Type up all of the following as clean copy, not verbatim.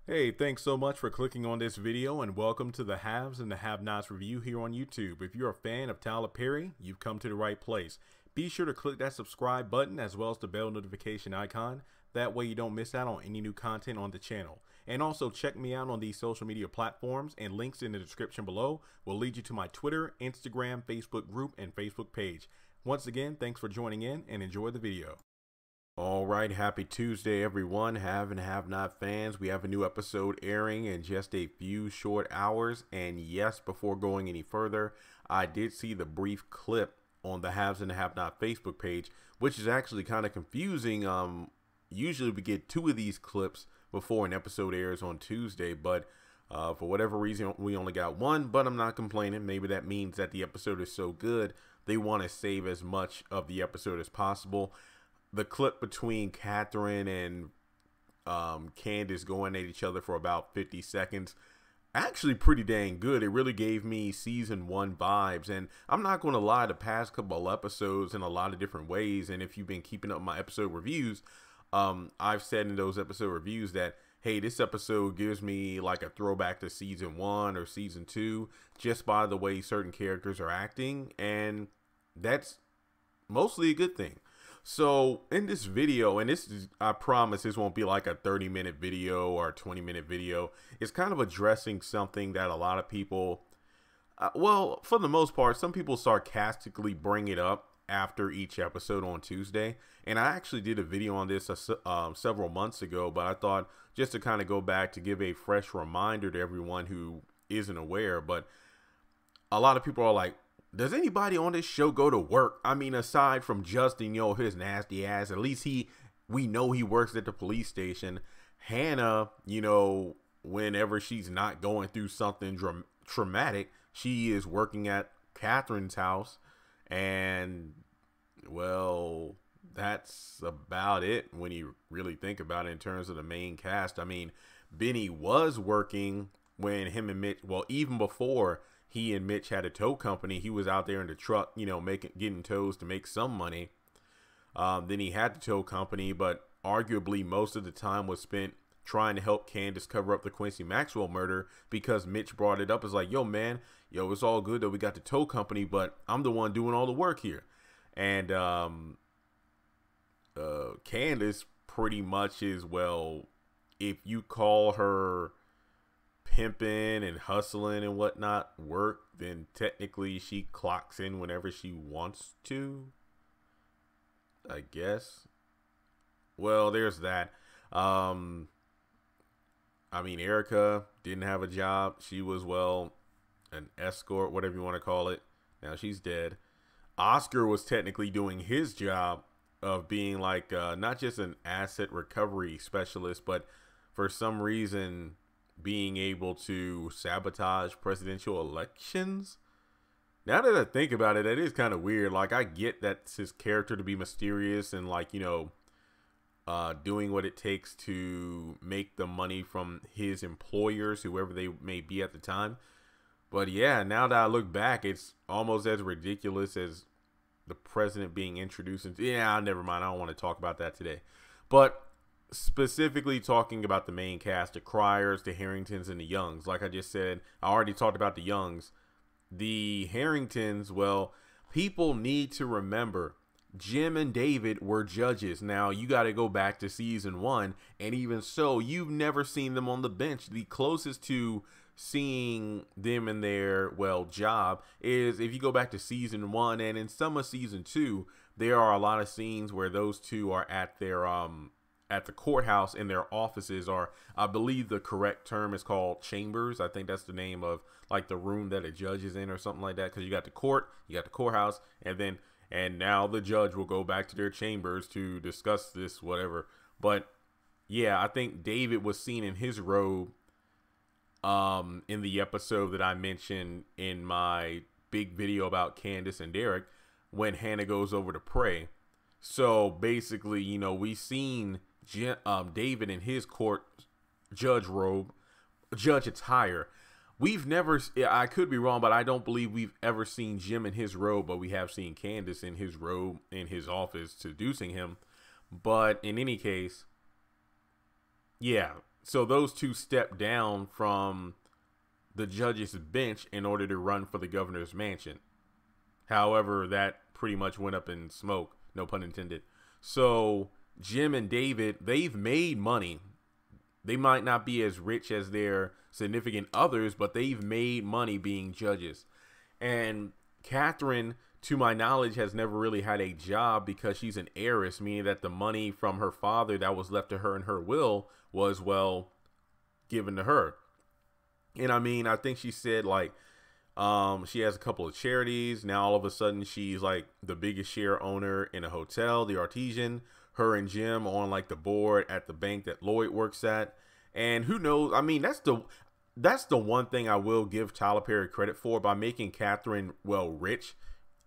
Hey, thanks so much for clicking on this video and welcome to the Haves and the Have-Nots review here on YouTube. If you're a fan of Tyler Perry, you've come to the right place. Be sure to click that subscribe button as well as the bell notification icon. That way you don't miss out on any new content on the channel. And also check me out on these social media platforms, and links in the description below will lead you to my Twitter, Instagram, Facebook group, and Facebook page. Once again, thanks for joining in and enjoy the video. All right, happy Tuesday, everyone. Have and have not fans. We have a new episode airing in just a few short hours. And yes, before going any further, I did see the brief clip on the Haves and the Have Not Facebook page, which is actually kind of confusing. Usually we get two of these clips before an episode airs on Tuesday, but for whatever reason, we only got one. But I'm not complaining. Maybe that means that the episode is so good, they want to save as much of the episode as possible. The clip between Catherine and Candace going at each other for about 50 seconds, actually pretty dang good. It really gave me season 1 vibes, and I'm not going to lie, the past couple episodes in a lot of different ways, and if you've been keeping up my episode reviews, I've said in those episode reviews that, hey, this episode gives me like a throwback to season 1 or season 2 just by the way certain characters are acting, and that's mostly a good thing. So in this video, and this is, I promise this won't be like a 30-minute video or a 20-minute video. It's kind of addressing something that a lot of people, well, for the most part, some people sarcastically bring it up after each episode on Tuesday. And I actually did a video on this several months ago, but I thought just to kind of go back to give a fresh reminder to everyone who isn't aware. But a lot of people are like, does anybody on this show go to work? I mean, aside from Justin, his nasty ass, at least we know he works at the police station. Hannah, whenever she's not going through something traumatic, she is working at Catherine's house. And, well, that's about it when you really think about it in terms of the main cast. I mean, Benny was working when him and Mitch, well, even before he and Mitch had a tow company, he was out there in the truck, getting tows to make some money. Then he had the tow company, but arguably most of the time was spent trying to help Candace cover up the Quincy Maxwell murder, because Mitch brought it up as like, yo, man, it's all good that we got the tow company, but I'm the one doing all the work here. And Candace pretty much is, well, if you call her pimping and hustling and whatnot work, then technically she clocks in whenever she wants to, I guess. Well, there's that. I mean, Erica didn't have a job. She was, well, an escort, whatever you want to call it. Now she's dead. Oscar was technically doing his job of being like not just an asset recovery specialist, but for some reason being able to sabotage presidential elections. Now that I think about it, that is kind of weird. Like, I get that's his character to be mysterious and like, doing what it takes to make the money from his employers, whoever they may be at the time. But yeah, now that I look back, it's almost as ridiculous as the president being introduced into, yeah, never mind. I don't want to talk about that today. But specifically talking about the main cast, the Cryers, the Harringtons, and the Youngs. Like I just said, I already talked about the Youngs. The Harringtons, well, people need to remember Jim and David were judges. Now, you got to go back to season 1, and even so, you've never seen them on the bench. The closest to seeing them in their, well, job is if you go back to season 1, and in some of season 2, there are a lot of scenes where those two are at their at the courthouse in their offices, or I believe the correct term is called chambers. I think that's the name of like the room that a judge is in or something like that. Cause you got the court, you got the courthouse, and now the judge will go back to their chambers to discuss this, whatever. But yeah, I think David was seen in his robe in the episode that I mentioned in my big video about Candace and Derek when Hannah goes over to pray. So basically, we've seen David in his court judge robe, judge attire. We've never, I could be wrong, but I don't believe we've ever seen Jim in his robe, but we have seen Candace in his robe in his office seducing him. But in any case, yeah, so those two stepped down from the judge's bench in order to run for the governor's mansion. However, that pretty much went up in smoke, no pun intended. So Jim and David, they've made money. They might not be as rich as their significant others, but they've made money being judges. And Catherine, to my knowledge, has never really had a job because she's an heiress, meaning that the money from her father that was left to her in her will was, well, given to her. And I mean, I think she said like she has a couple of charities. Now all of a sudden she's like the biggest share owner in a hotel, the Artesian. Her and Jim on like the board at the bank that Lloyd works at. And who knows? I mean, that's the one thing I will give Tyler Perry credit for, by making Catherine, well, rich.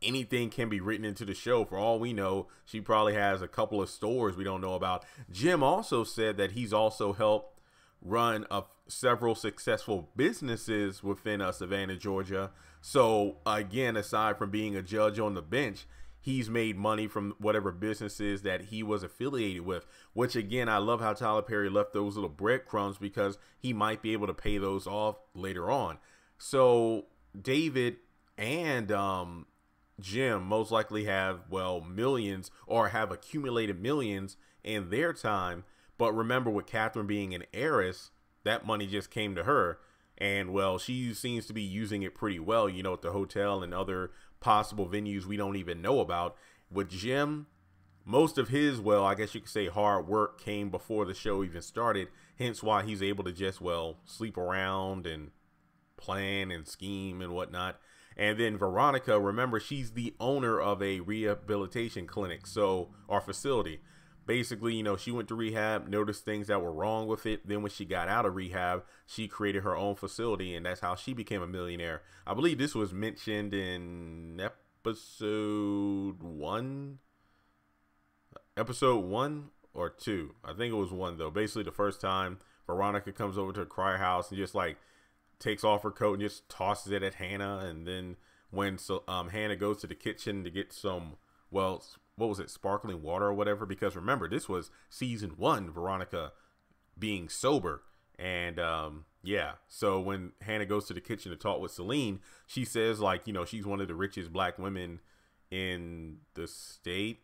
Anything can be written into the show. For all we know, she probably has a couple of stores we don't know about. Jim also said that he's also helped run several successful businesses within Savannah, Georgia. So again, aside from being a judge on the bench, he's made money from whatever businesses that he was affiliated with, which again, I love how Tyler Perry left those little breadcrumbs because he might be able to pay those off later on. So David and Jim most likely have, well, millions, or have accumulated millions in their time. But remember, with Catherine being an heiress, that money just came to her. And, well, she seems to be using it pretty well, you know, at the hotel and other possible venues we don't even know about. With Jim, most of his, well, I guess you could say hard work came before the show even started. Hence why he's able to just, well, sleep around and plan and scheme and whatnot. And then Veronica, remember, she's the owner of a rehabilitation clinic, or facility. Basically, you know, she went to rehab, noticed things that were wrong with it. Then when she got out of rehab, she created her own facility, and that's how she became a millionaire. I believe this was mentioned in episode one or two. I think it was one, though. Basically, the first time Veronica comes over to the Crier house and just like takes off her coat and just tosses it at Hannah. And then when Hannah goes to the kitchen to get some, well, what was it, sparkling water or whatever, because remember, this was season 1, Veronica being sober. And yeah, so when Hannah goes to the kitchen to talk with Celine, she says, like, you know, she's one of the richest black women in the state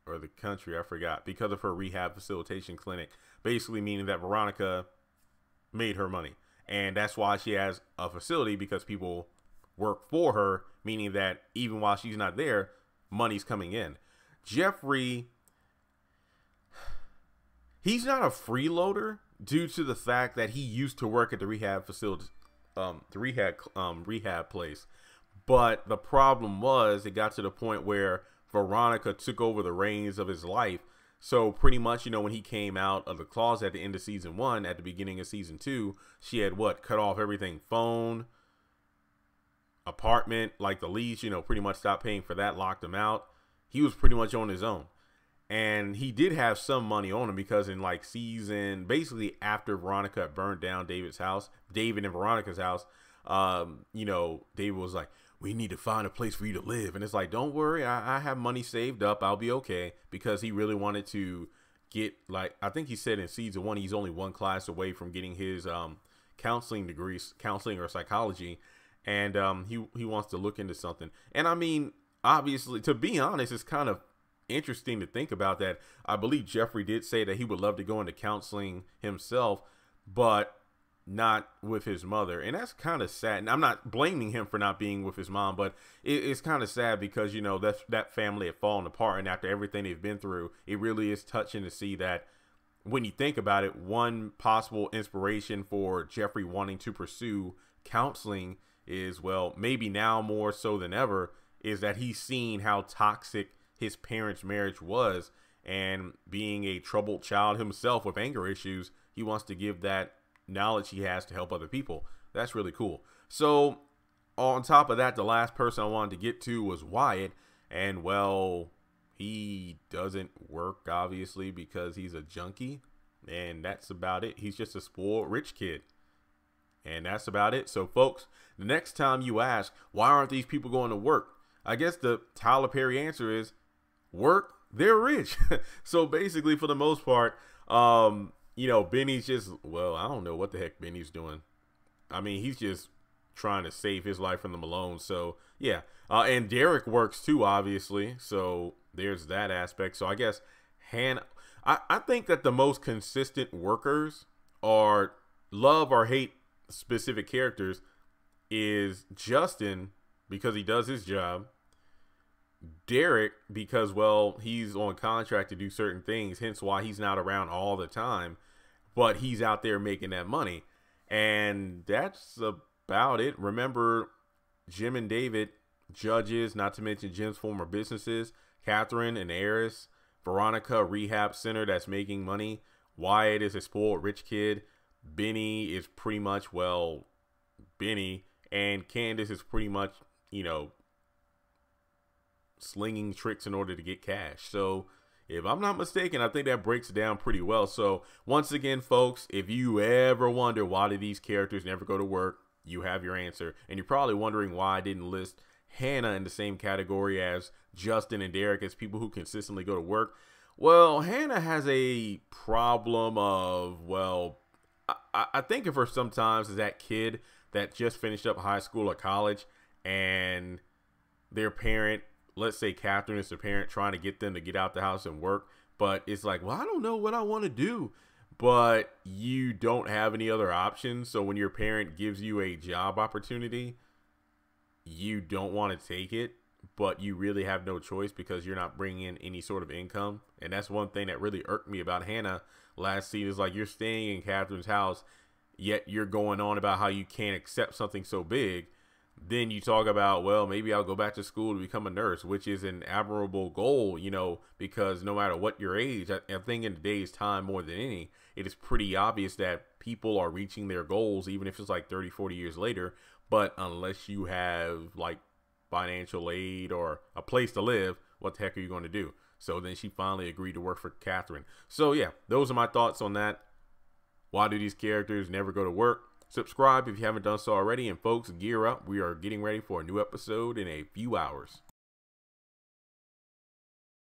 or the country, I forgot, because of her rehab facilitation clinic, basically meaning that Veronica made her money. And that's why she has a facility, because people work for her, meaning that even while she's not there, money's coming in. Jeffrey, he's not a freeloader due to the fact that he used to work at the rehab facility, rehab place. But the problem was, it got to the point where Veronica took over the reins of his life. So pretty much, you know, when he came out of the closet at the end of season 1, at the beginning of season 2, she had cut off everything: phone, apartment, like the lease, you know, pretty much stopped paying for that, locked him out. He was pretty much on his own. And he did have some money on him, because in like basically after Veronica burned down David and Veronica's house, you know, David was like, we need to find a place for you to live. And it's like, don't worry, I have money saved up, I'll be okay. Because he really wanted to get, like, I think he said in season 1, he's only one class away from getting his counseling degrees, counseling or psychology. And he wants to look into something. And I mean, obviously, to be honest, it's kind of interesting to think about that. I believe Jeffrey did say that he would love to go into counseling himself, but not with his mother. And that's kind of sad. And I'm not blaming him for not being with his mom, but it's kind of sad because, you know, that family had fallen apart. And after everything they've been through, it really is touching to see that, when you think about it, one possible inspiration for Jeffrey wanting to pursue counseling is, well, maybe now more so than ever, is that he's seen how toxic his parents' marriage was. And being a troubled child himself with anger issues, he wants to give that knowledge he has to help other people. That's really cool. So on top of that, the last person I wanted to get to was Wyatt. And, well, he doesn't work, obviously, because he's a junkie. And that's about it. He's just a spoiled rich kid. And that's about it. So, folks, the next time you ask, why aren't these people going to work? I guess the Tyler Perry answer is, work, they're rich. So basically, for the most part, you know, Benny's just, well, I don't know what the heck Benny's doing. I mean, he's just trying to save his life from the Malones. So yeah, and Derek works too, obviously. So there's that aspect. So I guess Hannah. I think that the most consistent workers are love or hate specific characters is Justin because he does his job. Derek because well he's on contract to do certain things, hence why he's not around all the time, but he's out there making that money. And that's about it. Remember, Jim and David, judges, not to mention Jim's former businesses, Catherine, an heiress, Veronica, rehab center that's making money, Wyatt is a spoiled rich kid, Benny is pretty much, well, Benny, and Candace is pretty much, you know, slinging tricks in order to get cash. So if I'm not mistaken, I think that breaks it down pretty well. So once again, folks, if you ever wonder why do these characters never go to work, you have your answer. And you're probably wondering why I didn't list Hannah in the same category as Justin and Derek as people who consistently go to work. Well, Hannah has a problem of, well, I think of her sometimes as that kid that just finished up high school or college and their parent, let's say Catherine is the parent, trying to get them to get out the house and work, but it's like, well, I don't know what I want to do, but you don't have any other options. So when your parent gives you a job opportunity, you don't want to take it, but you really have no choice because you're not bringing in any sort of income. And that's one thing that really irked me about Hannah last season is like, you're staying in Catherine's house, yet you're going on about how you can't accept something so big. Then you talk about, well, maybe I'll go back to school to become a nurse, which is an admirable goal, you know, because no matter what your age, I think in today's time more than any, it is pretty obvious that people are reaching their goals, even if it's like 30, 40 years later. But unless you have like financial aid or a place to live, what the heck are you going to do? So then she finally agreed to work for Catherine. So yeah, those are my thoughts on that. Why do these characters never go to work? Subscribe if you haven't done so already. And folks, gear up. We are getting ready for a new episode in a few hours.